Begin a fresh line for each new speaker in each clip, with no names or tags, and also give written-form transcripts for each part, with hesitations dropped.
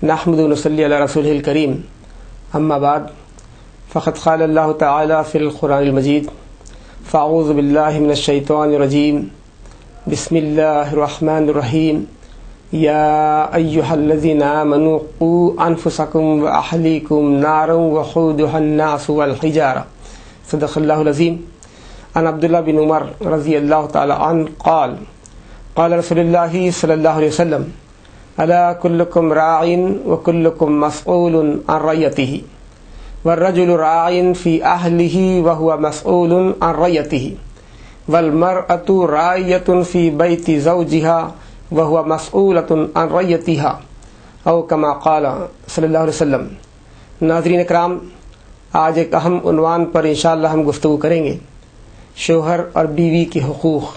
نحمد ونصلی علی رسولہ الکریم اما بعد فقد قال اللہ تعالی فی القرآن المجید فاعوذ باللہ من الشیطان الرجیم بسم اللہ الرحمن الرحیم یا ایہا الذین آمنوا قوا انفسکم واہلیکم نارا وقودها الناس والحجارہ صدق اللہ العظیم. عن عبداللہ بن عمر رضی اللہ تعالی عنہ قال قال رسول اللہ صلی اللہ علیہ وسلم الا کلکم راع وکلکم مسئول عن رعیتہ والرجل راع فی اہلہ وہو مسئول عن رعیتہ والمرأة راعیۃ فی بیت زوجها وہو مسئولۃ عن رعیتها او کما قال صلی اللہ علیہ وسلم. ناظرین اکرام، آج ایک اہم عنوان پر انشاءاللہ ہم گفتگو کریں گے، شوہر اور بیوی کے حقوق.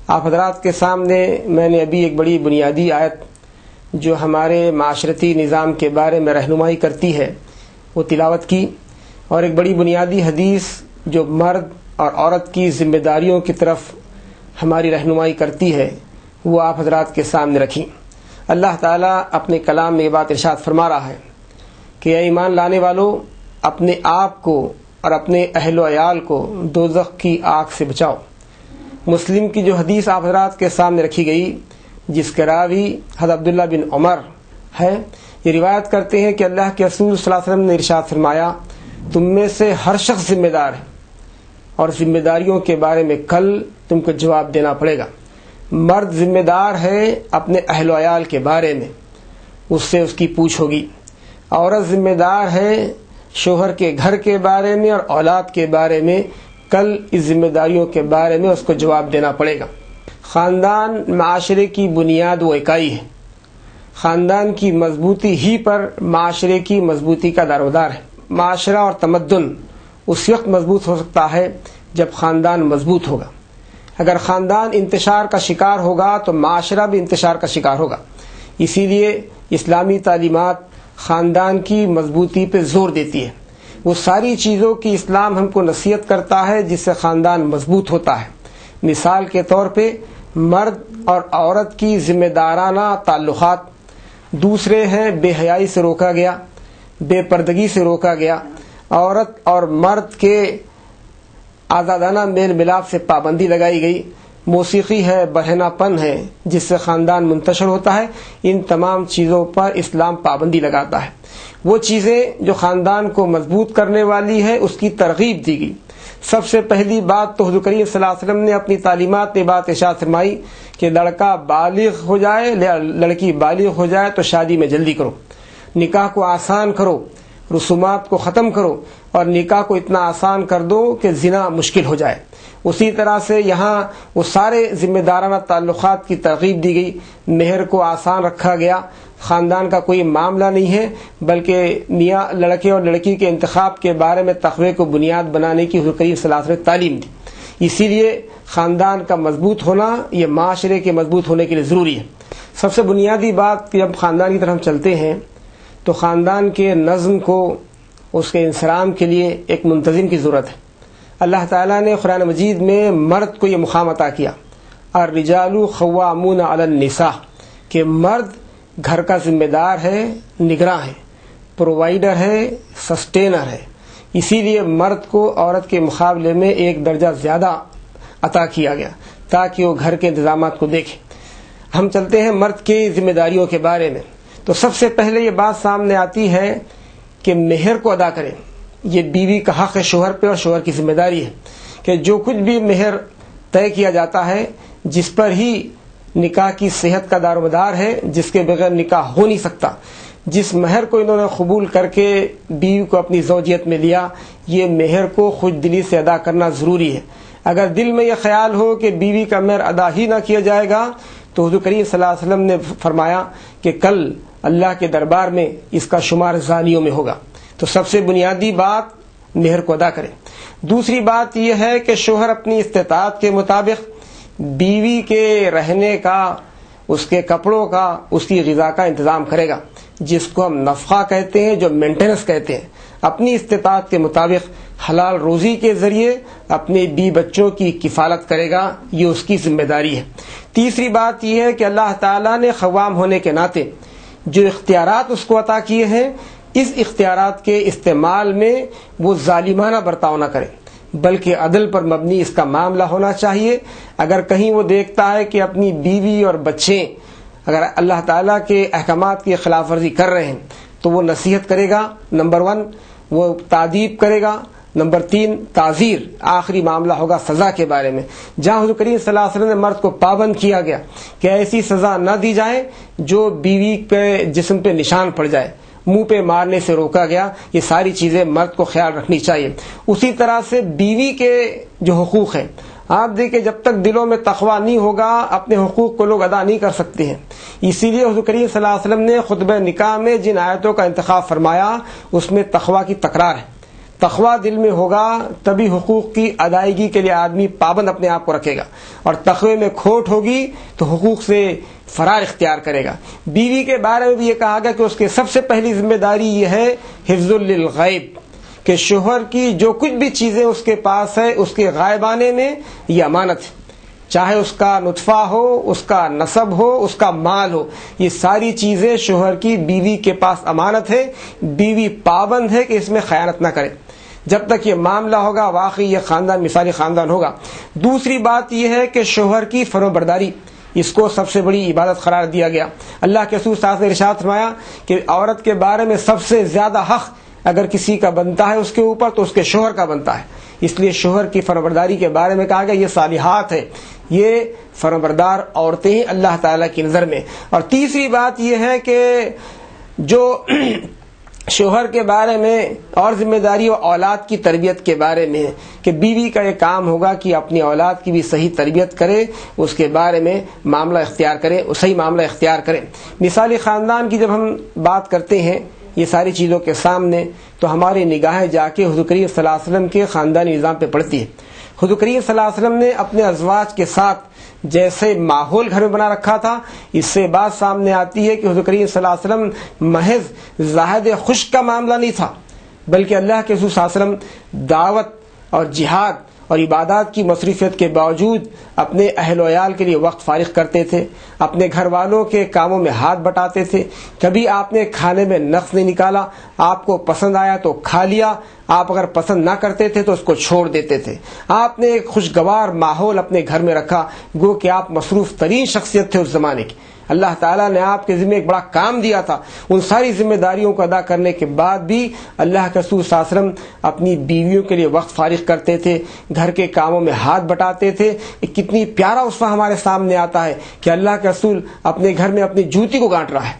آپ حضرات کے سامنے میں نے ابھی ایک بڑی بنیادی آیت جو ہمارے معاشرتی نظام کے بارے میں رہنمائی کرتی ہے وہ تلاوت کی، اور ایک بڑی بنیادی حدیث جو مرد اور عورت کی ذمہ داریوں کی طرف ہماری رہنمائی کرتی ہے وہ آپ حضرات کے سامنے رکھی. اللہ تعالیٰ اپنے کلام میں یہ بات ارشاد فرما رہا ہے کہ اے ایمان لانے والو، اپنے آپ کو اور اپنے اہل و عیال کو دوزخ کی آگ سے بچاؤ. مسلم کی جو حدیث آپ حضرات کے سامنے رکھی گئی، جس کے راوی حضرت عبداللہ بن عمر ہے، یہ روایت کرتے ہیں کہ اللہ کے رسول صلی اللہ علیہ وسلم نے ارشاد فرمایا تم میں سے ہر شخص ذمہ دار ہے اور ذمہ داریوں کے بارے میں کل تم کو جواب دینا پڑے گا. مرد ذمہ دار ہے اپنے اہل و عیال کے بارے میں، اس سے اس کی پوچھ ہوگی. عورت ذمہ دار ہے شوہر کے گھر کے بارے میں اور اولاد کے بارے میں، کل اس ذمہ داریوں کے بارے میں اس کو جواب دینا پڑے گا. خاندان معاشرے کی بنیاد و اکائی ہے. خاندان کی مضبوطی ہی پر معاشرے کی مضبوطی کا دارومدار ہے. معاشرہ اور تمدن اس وقت مضبوط ہو سکتا ہے جب خاندان مضبوط ہوگا. اگر خاندان انتشار کا شکار ہوگا تو معاشرہ بھی انتشار کا شکار ہوگا. اسی لیے اسلامی تعلیمات خاندان کی مضبوطی پہ زور دیتی ہے. وہ ساری چیزوں کی اسلام ہم کو نصیحت کرتا ہے جس سے خاندان مضبوط ہوتا ہے. مثال کے طور پہ مرد اور عورت کی ذمہ دارانہ تعلقات. دوسرے ہیں بے حیائی سے روکا گیا، بے پردگی سے روکا گیا. عورت اور مرد کے آزادانہ میل ملاپ سے پابندی لگائی گئی. موسیقی ہے، بہنا پن ہے جس سے خاندان منتشر ہوتا ہے. ان تمام چیزوں پر اسلام پابندی لگاتا ہے. وہ چیزیں جو خاندان کو مضبوط کرنے والی ہے اس کی ترغیب دی گئی. سب سے پہلی بات تو حضور کریم صلی اللہ علیہ وسلم نے اپنی تعلیمات میں بات ارشاد فرمائی کہ لڑکا بالغ ہو جائے، لڑکی بالغ ہو جائے تو شادی میں جلدی کرو، نکاح کو آسان کرو، رسومات کو ختم کرو اور نکاح کو اتنا آسان کر دو کہ زنا مشکل ہو جائے. اسی طرح سے یہاں وہ سارے ذمہ دارانہ تعلقات کی ترغیب دی گئی. مہر کو آسان رکھا گیا. خاندان کا کوئی معاملہ نہیں ہے بلکہ میاں لڑکے اور لڑکی کے انتخاب کے بارے میں تقوی کو بنیاد بنانے کی حضور کریم صلی اللہ علیہ وسلم نے تعلیم دی. اسی لیے خاندان کا مضبوط ہونا یہ معاشرے کے مضبوط ہونے کے لیے ضروری ہے. سب سے بنیادی بات کہ جب خاندان کی طرف ہم چلتے ہیں تو خاندان کے نظم کو، اس کے انصرام کے لیے ایک منتظم کی ضرورت ہے. اللہ تعالیٰ نے قرآن مجید میں مرد کو یہ مقام عطا کیا، الرجال قوامون علی النساء، کہ مرد گھر کا ذمہ دار ہے، نگراں ہے، پرووائیڈر ہے، سسٹینر ہے. اسی لیے مرد کو عورت کے مقابلے میں ایک درجہ زیادہ عطا کیا گیا تاکہ وہ گھر کے انتظامات کو دیکھے. ہم چلتے ہیں مرد کی ذمہ داریوں کے بارے میں. تو سب سے پہلے یہ بات سامنے آتی ہے کہ مہر کو ادا کریں. یہ بیوی کا حق ہے شوہر پہ اور شوہر کی ذمہ داری ہے کہ جو کچھ بھی مہر طے کیا جاتا ہے، جس پر ہی نکاح کی صحت کا دار و مدار ہے، جس کے بغیر نکاح ہو نہیں سکتا، جس مہر کو انہوں نے قبول کر کے بیوی کو اپنی زوجیت میں لیا، یہ مہر کو خود دلی سے ادا کرنا ضروری ہے. اگر دل میں یہ خیال ہو کہ بیوی کا مہر ادا ہی نہ کیا جائے گا تو حضور کریم صلی اللہ علیہ وسلم نے فرمایا کہ کل اللہ کے دربار میں اس کا شمار زانیوں میں ہوگا. تو سب سے بنیادی بات مہر کو ادا کرے. دوسری بات یہ ہے کہ شوہر اپنی استطاعت کے مطابق بیوی کے رہنے کا، اس کے کپڑوں کا، اس کی غذا کا انتظام کرے گا، جس کو ہم نفقہ کہتے ہیں، جو مینٹیننس کہتے ہیں. اپنی استطاعت کے مطابق حلال روزی کے ذریعے اپنے بیوی بچوں کی کفالت کرے گا. یہ اس کی ذمہ داری ہے. تیسری بات یہ ہے کہ اللہ تعالیٰ نے قوام ہونے کے ناطے جو اختیارات اس کو عطا کیے ہیں اس اختیارات کے استعمال میں وہ ظالمانہ برتاؤ نہ کرے، بلکہ عدل پر مبنی اس کا معاملہ ہونا چاہیے۔ اگر کہیں وہ دیکھتا ہے کہ اپنی بیوی اور بچے اگر اللہ تعالیٰ کے احکامات کی خلاف ورزی کر رہے ہیں تو وہ نصیحت کرے گا، نمبر 1 وہ تادیب کرے گا، نمبر 3 تعزیر، آخری معاملہ ہوگا سزا کے بارے میں، جہاں حضور کریم صلی اللہ علیہ وسلم نے مرد کو پابند کیا گیا کہ ایسی سزا نہ دی جائے جو بیوی کے جسم پہ نشان پڑ جائے، منہ پہ مارنے سے روکا گیا۔ یہ ساری چیزیں مرد کو خیال رکھنی چاہیے۔ اسی طرح سے بیوی کے جو حقوق ہیں، آپ دیکھیں جب تک دلوں میں تقویٰ نہیں ہوگا اپنے حقوق کو لوگ ادا نہیں کر سکتے ہیں۔ اسی لیے حضور کریم صلی اللہ علیہ وسلم نے خطبہ نکاح میں جن آیتوں کا انتخاب فرمایا اس میں تقویٰ کی تکرار ہے۔ تقویٰ دل میں ہوگا تبھی حقوق کی ادائیگی کے لیے آدمی پابند اپنے آپ کو رکھے گا، اور تقوی میں کھوٹ ہوگی تو حقوق سے فرار اختیار کرے گا۔ بیوی کے بارے میں بھی یہ کہا گیا کہ اس کی سب سے پہلی ذمہ داری یہ ہے حفظ للغیب، کہ شوہر کی جو کچھ بھی چیزیں اس کے پاس ہے اس کے غائب آنے میں یہ امانت ہے، چاہے اس کا نطفہ ہو، اس کا نسب ہو، اس کا مال ہو، یہ ساری چیزیں شوہر کی بیوی کے پاس امانت ہے۔ بیوی پابند ہے کہ اس میں خیانت نہ کرے۔ جب تک یہ معاملہ ہوگا واقعی یہ خاندان مثالی خاندان ہوگا۔ دوسری بات یہ ہے کہ شوہر کی فرمانبرداری، اس کو سب سے بڑی عبادت قرار دیا گیا۔ اللہ کے رسول صلی اللہ علیہ وسلم نے ارشاد فرمایا کہ عورت کے بارے میں سب سے زیادہ حق اگر کسی کا بنتا ہے اس کے اوپر تو اس کے شوہر کا بنتا ہے، اس لیے شوہر کی فرمانبرداری کے بارے میں کہا گیا یہ صالحات ہے، یہ فرمانبردار عورتیں ہیں اللہ تعالیٰ کی نظر میں۔ اور تیسری بات یہ ہے کہ جو شوہر کے بارے میں اور ذمہ داری و اولاد کی تربیت کے بارے میں ہے کہ بیوی کا یہ کام ہوگا کہ اپنی اولاد کی بھی صحیح تربیت کرے، اس کے بارے میں معاملہ اختیار کرے، صحیح معاملہ اختیار کرے۔ مثالی خاندان کی جب ہم بات کرتے ہیں یہ ساری چیزوں کے سامنے تو ہماری نگاہیں جا کے حضور کریم صلی اللہ علیہ وسلم کے خاندانی نظام پہ پڑتی ہے۔ حضور کریم صلی اللہ علیہ وسلم نے اپنے ازواج کے ساتھ جیسے ماحول گھر میں بنا رکھا تھا، اس سے بات سامنے آتی ہے کہ حضور کریم صلی اللہ علیہ وسلم محض زاہد خشک کا معاملہ نہیں تھا، بلکہ اللہ کے رسول صلی اللہ علیہ وسلم دعوت اور جہاد اور عبادات کی مصروفیت کے باوجود اپنے اہل و عیال کے لیے وقت فارغ کرتے تھے، اپنے گھر والوں کے کاموں میں ہاتھ بٹاتے تھے۔ کبھی آپ نے کھانے میں نقص نہیں نکالا، آپ کو پسند آیا تو کھا لیا، آپ اگر پسند نہ کرتے تھے تو اس کو چھوڑ دیتے تھے۔ آپ نے ایک خوشگوار ماحول اپنے گھر میں رکھا، گو کہ آپ مصروف ترین شخصیت تھے اس زمانے کی۔ اللہ تعالیٰ نے آپ کے ذمہ ایک بڑا کام دیا تھا، ان ساری ذمہ داریوں کو ادا کرنے کے بعد بھی اللہ کے رسول صلی اللہ علیہ وسلم اپنی بیویوں کے لیے وقت فارغ کرتے تھے، گھر کے کاموں میں ہاتھ بٹاتے تھے۔ کتنی پیارا اسوہ ہمارے سامنے آتا ہے کہ اللہ کے رسول اپنے گھر میں اپنی جوتی کو گانٹ رہا ہے،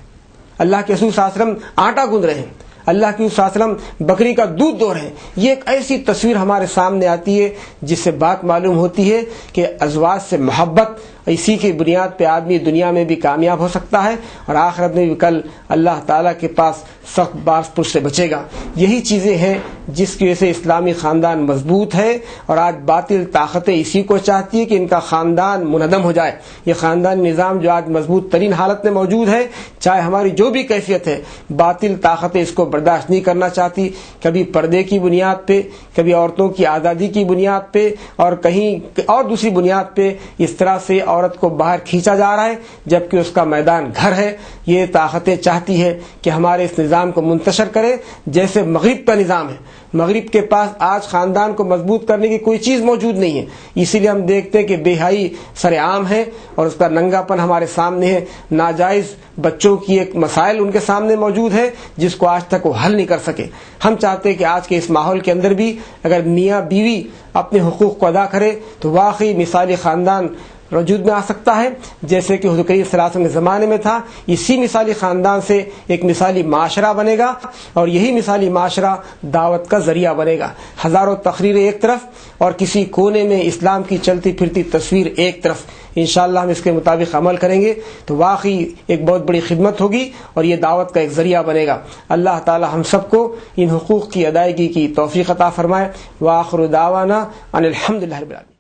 اللہ کے رسول صلی اللہ علیہ وسلم آٹا گوندھ رہے ہیں، اللہ کے رسول صلی اللہ علیہ وسلم بکری کا دودھ دو رہے ہیں۔ یہ ایک ایسی تصویر ہمارے سامنے آتی ہے جس سے بات معلوم ہوتی ہے کہ ازواج سے محبت، اسی کی بنیاد پہ آدمی دنیا میں بھی کامیاب ہو سکتا ہے اور آخرت میں بھی کل اللہ تعالیٰ کے پاس سخت باس پرس سے بچے گا۔ یہی چیزیں ہیں جس کی وجہ سے اسلامی خاندان مضبوط ہے، اور آج باطل طاقتیں اسی کو چاہتی ہے کہ ان کا خاندان منہدم ہو جائے۔ یہ خاندانی نظام جو آج مضبوط ترین حالت میں موجود ہے، چاہے ہماری جو بھی کیفیت ہے، باطل طاقتیں اس کو برداشت نہیں کرنا چاہتی۔ کبھی پردے کی بنیاد پہ، کبھی عورتوں کی آزادی کی بنیاد پہ، اور کہیں اور دوسری بنیاد پہ اس طرح سے عورت کو باہر کھینچا جا رہا ہے، جبکہ اس کا میدان گھر ہے۔ یہ طاقتیں چاہتی ہے کہ ہمارے اس نظام کو منتشر کرے، جیسے مغرب کا نظام ہے۔ مغرب کے پاس آج خاندان کو مضبوط کرنے کی کوئی چیز موجود نہیں ہے، اسی لیے ہم دیکھتے ہیں کہ بے حیائی سر عام ہے اور اس کا ننگا پن ہمارے سامنے ہے۔ ناجائز بچوں کی ایک مسائل ان کے سامنے موجود ہے جس کو آج تک وہ حل نہیں کر سکے۔ ہم چاہتے ہیں کہ آج کے اس ماحول کے اندر بھی اگر میاں بیوی اپنے حقوق کو ادا کرے تو واقعی مثالی خاندان وجود میں آ سکتا ہے، جیسے کہ حضور کریم صلی اللہ علیہ وسلم کے زمانے میں تھا۔ اسی مثالی خاندان سے ایک مثالی معاشرہ بنے گا، اور یہی مثالی معاشرہ دعوت کا ذریعہ بنے گا۔ ہزاروں تقریریں ایک طرف اور کسی کونے میں اسلام کی چلتی پھرتی تصویر ایک طرف، انشاءاللہ ہم اس کے مطابق عمل کریں گے تو واقعی ایک بہت بڑی خدمت ہوگی اور یہ دعوت کا ایک ذریعہ بنے گا۔ اللہ تعالی ہم سب کو ان حقوق کی ادائیگی کی توفیق عطا فرمائے۔ وآخر دعوانا ان الحمدللہ رب العالمین۔